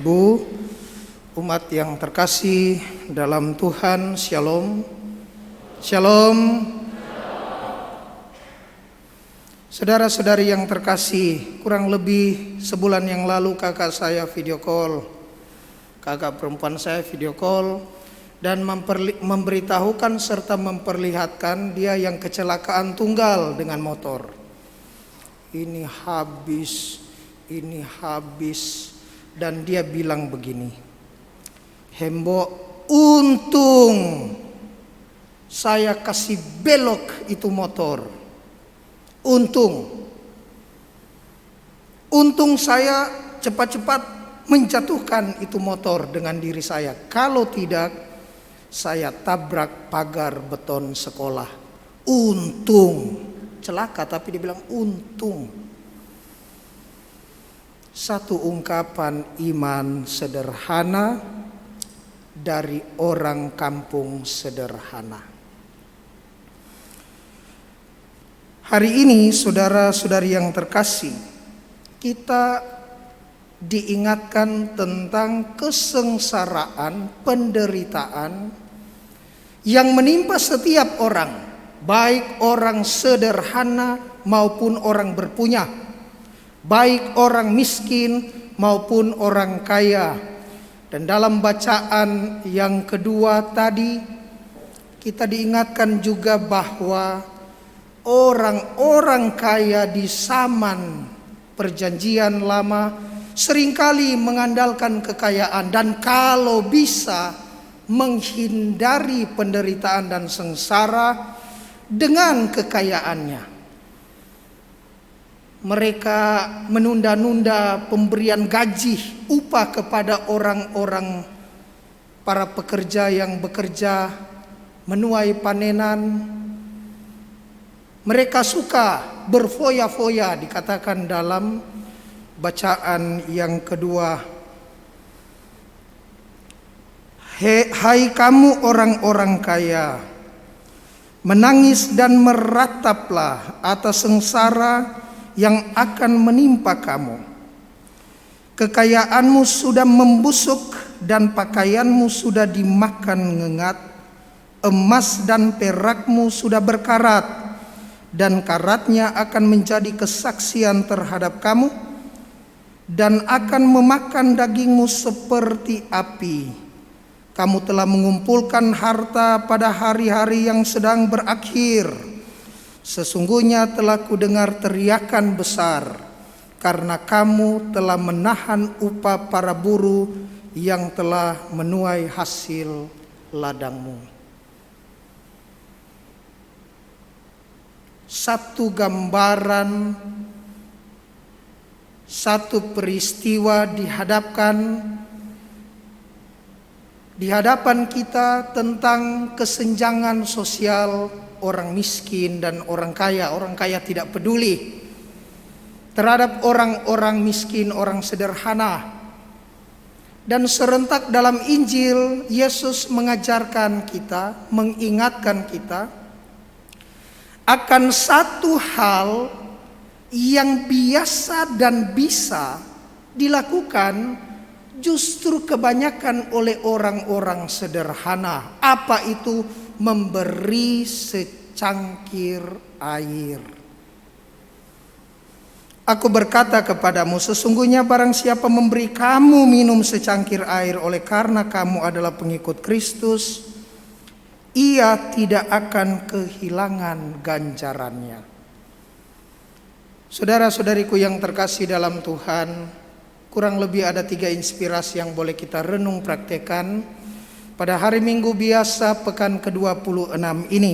Ibu, umat yang terkasih dalam Tuhan, Shalom. Shalom. Saudara-saudari yang terkasih, kurang lebih sebulan yang lalu kakak saya video call, kakak perempuan saya video call, dan memberitahukan serta memperlihatkan dia yang kecelakaan tunggal dengan motor. Ini habis, dan dia bilang begini, Hembo, untung saya kasih belok itu motor. Untung saya cepat-cepat menjatuhkan itu motor dengan diri saya. Kalau tidak, saya tabrak pagar beton sekolah. Untung. Celaka tapi dibilang untung. Satu ungkapan iman sederhana dari orang kampung sederhana. Hari ini saudara-saudari yang terkasih, kita diingatkan tentang kesengsaraan, penderitaan yang menimpa setiap orang, baik orang sederhana maupun orang berpunya, baik orang miskin maupun orang kaya. Dan dalam bacaan yang kedua tadi, kita diingatkan juga bahwa orang-orang kaya di zaman perjanjian lama seringkali mengandalkan kekayaan dan kalau bisa menghindari penderitaan dan sengsara dengan kekayaannya. Mereka menunda-nunda pemberian gaji upah kepada orang-orang para pekerja yang bekerja menuai panenan. Mereka suka berfoya-foya, dikatakan dalam bacaan yang kedua. Hai kamu orang-orang kaya, menangis dan merataplah atas sengsara yang akan menimpa kamu. Kekayaanmu sudah membusuk dan pakaianmu sudah dimakan ngengat. Emas dan perakmu sudah berkarat, dan karatnya akan menjadi kesaksian terhadap kamu dan akan memakan dagingmu seperti api. Kamu telah mengumpulkan harta pada hari-hari yang sedang berakhir. Sesungguhnya telah kudengar teriakan besar karena kamu telah menahan upah para buruh yang telah menuai hasil ladangmu. Satu gambaran, satu peristiwa di hadapan kita tentang kesenjangan sosial orang miskin dan orang kaya. Orang kaya tidak peduli terhadap orang-orang miskin, orang sederhana. Dan serentak dalam Injil, Yesus mengajarkan kita, mengingatkan kita akan satu hal yang biasa dan bisa dilakukan justru kebanyakan oleh orang-orang sederhana. Apa itu? Memberi secangkir air. Aku berkata kepadamu, sesungguhnya barang siapa memberi kamu minum secangkir air oleh karena kamu adalah pengikut Kristus, ia tidak akan kehilangan ganjarannya. Saudara-saudariku yang terkasih dalam Tuhan, kurang lebih ada 3 inspirasi yang boleh kita renung praktekan pada hari Minggu biasa pekan ke-26 ini.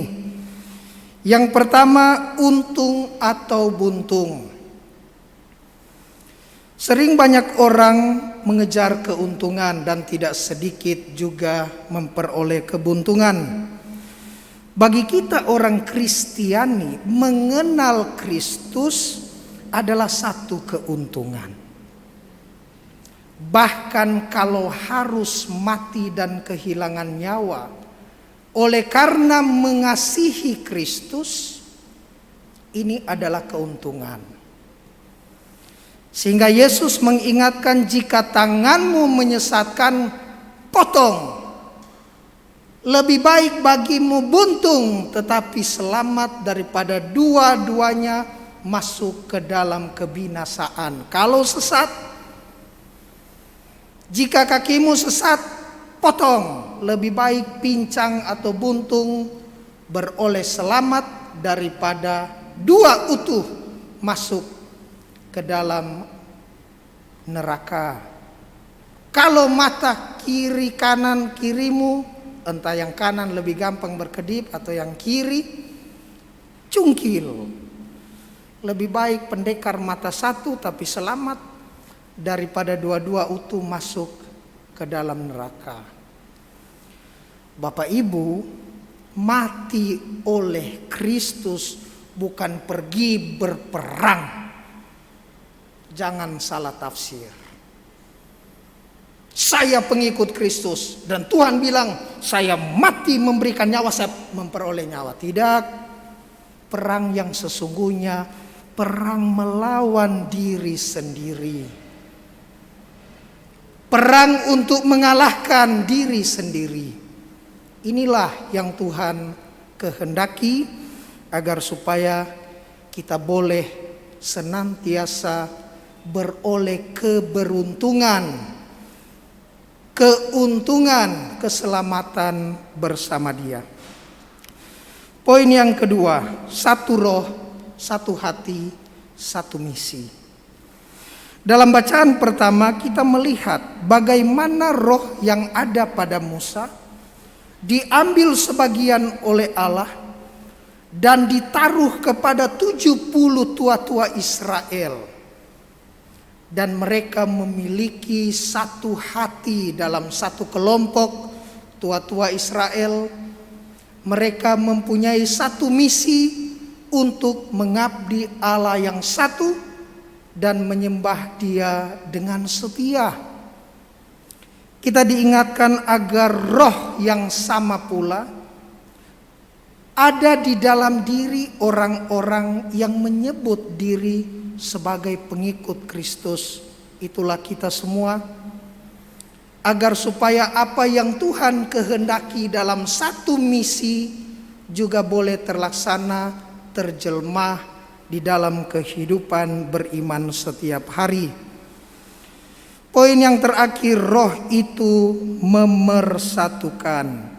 Yang pertama, untung atau buntung. Sering banyak orang mengejar keuntungan dan tidak sedikit juga memperoleh kebuntungan. Bagi kita orang Kristiani, mengenal Kristus adalah satu keuntungan. Bahkan kalau harus mati dan kehilangan nyawa oleh karena mengasihi Kristus, ini adalah keuntungan. Sehingga Yesus mengingatkan, jika tanganmu menyesatkan, potong. Lebih baik bagimu buntung tetapi selamat daripada dua-duanya masuk ke dalam kebinasaan. Kalau sesat, jika kakimu sesat, potong. Lebih baik pincang atau buntung beroleh selamat daripada dua utuh masuk ke dalam neraka. Kalau mata kiri kanan kirimu, entah yang kanan lebih gampang berkedip atau yang kiri cungkil. Lebih baik pendekar mata satu tapi selamat daripada dua-dua utuh masuk ke dalam neraka. Bapak Ibu, mati oleh Kristus bukan pergi berperang. Jangan salah tafsir. Saya pengikut Kristus dan Tuhan bilang saya mati memberikan nyawa, saya memperoleh nyawa. Tidak. Perang yang sesungguhnya perang melawan diri sendiri. Perang untuk mengalahkan diri sendiri. Inilah yang Tuhan kehendaki agar supaya kita boleh senantiasa beroleh keberuntungan, keuntungan, keselamatan bersama Dia. Poin yang kedua, satu roh, satu hati, satu misi. Dalam bacaan pertama kita melihat bagaimana roh yang ada pada Musa diambil sebagian oleh Allah dan ditaruh kepada 70 tua-tua Israel. Dan mereka memiliki satu hati dalam satu kelompok tua-tua Israel. Mereka mempunyai satu misi untuk mengabdi Allah yang satu dan menyembah Dia dengan setia. Kita diingatkan agar roh yang sama pula ada di dalam diri orang-orang yang menyebut diri sebagai pengikut Kristus. Itulah kita semua, agar supaya apa yang Tuhan kehendaki dalam satu misi juga boleh terlaksana, terjelmah di dalam kehidupan beriman setiap hari. Poin yang terakhir, roh itu memersatukan.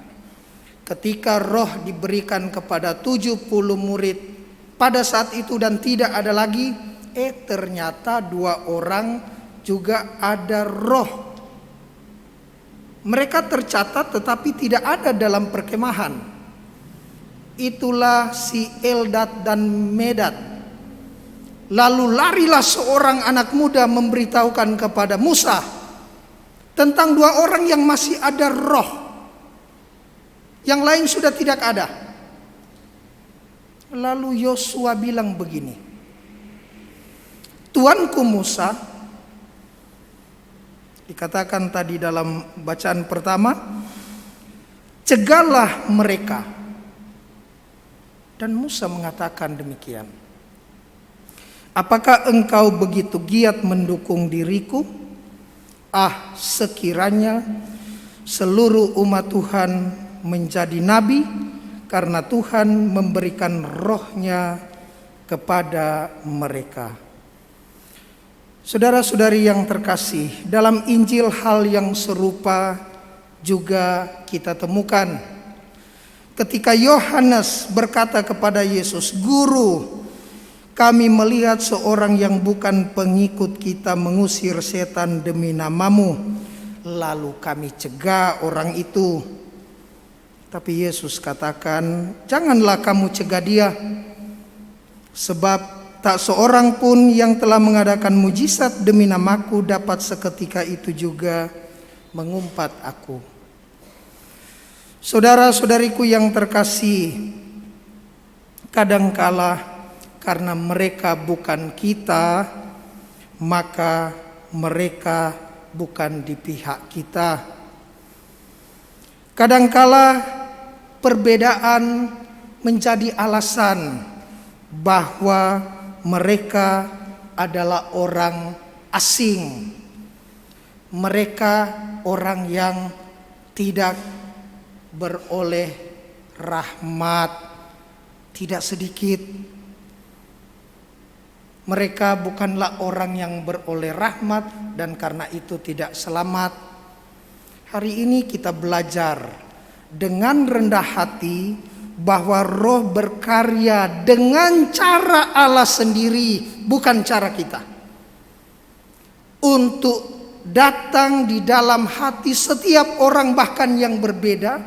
Ketika roh diberikan kepada 70 murid pada saat itu dan tidak ada lagi, ternyata 2 orang juga ada roh. Mereka tercatat tetapi tidak ada dalam perkemahan. Itulah si Eldad dan Medad. Lalu larilah seorang anak muda memberitahukan kepada Musa tentang 2 orang yang masih ada roh. Yang lain sudah tidak ada. Lalu Yosua bilang begini, Tuanku Musa, dikatakan tadi dalam bacaan pertama, cegahlah mereka. Dan Musa mengatakan demikian, apakah engkau begitu giat mendukung diriku? Sekiranya seluruh umat Tuhan menjadi nabi, karena Tuhan memberikan rohnya kepada mereka. Saudara-saudari yang terkasih, dalam Injil hal yang serupa juga kita temukan. Ketika Yohanes berkata kepada Yesus, Guru, kami melihat seorang yang bukan pengikut kita mengusir setan demi namamu, lalu kami cegah orang itu. Tapi Yesus katakan, janganlah kamu cegah dia, sebab tak seorang pun yang telah mengadakan mujizat demi namaku dapat seketika itu juga mengumpat aku. Saudara-saudariku yang terkasih, kadangkala karena mereka bukan kita, maka mereka bukan di pihak kita. Kadangkala perbedaan menjadi alasan bahwa mereka adalah orang asing. Mereka orang yang tidak beroleh rahmat, tidak sedikit. Mereka bukanlah orang yang beroleh rahmat dan karena itu tidak selamat. Hari ini kita belajar dengan rendah hati bahwa Roh berkarya dengan cara Allah sendiri, bukan cara kita. Untuk datang di dalam hati setiap orang bahkan yang berbeda,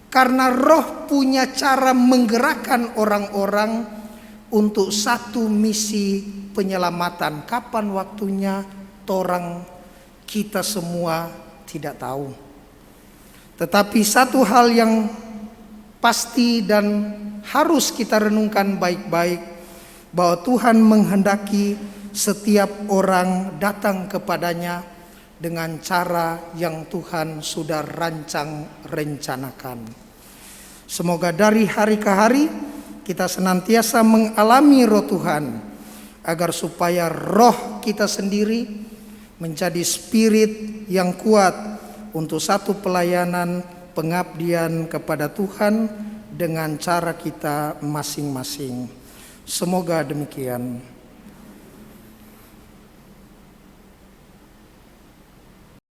karena Roh punya cara menggerakkan orang-orang untuk satu misi penyelamatan. Kapan waktunya, torang kita semua tidak tahu. Tetapi satu hal yang pasti dan harus kita renungkan baik-baik, bahwa Tuhan menghendaki setiap orang datang kepadanya dengan cara yang Tuhan sudah rancang rencanakan. Semoga dari hari ke hari kita senantiasa mengalami Roh Tuhan, agar supaya roh kita sendiri menjadi spirit yang kuat untuk satu pelayanan pengabdian kepada Tuhan dengan cara kita masing-masing. Semoga demikian.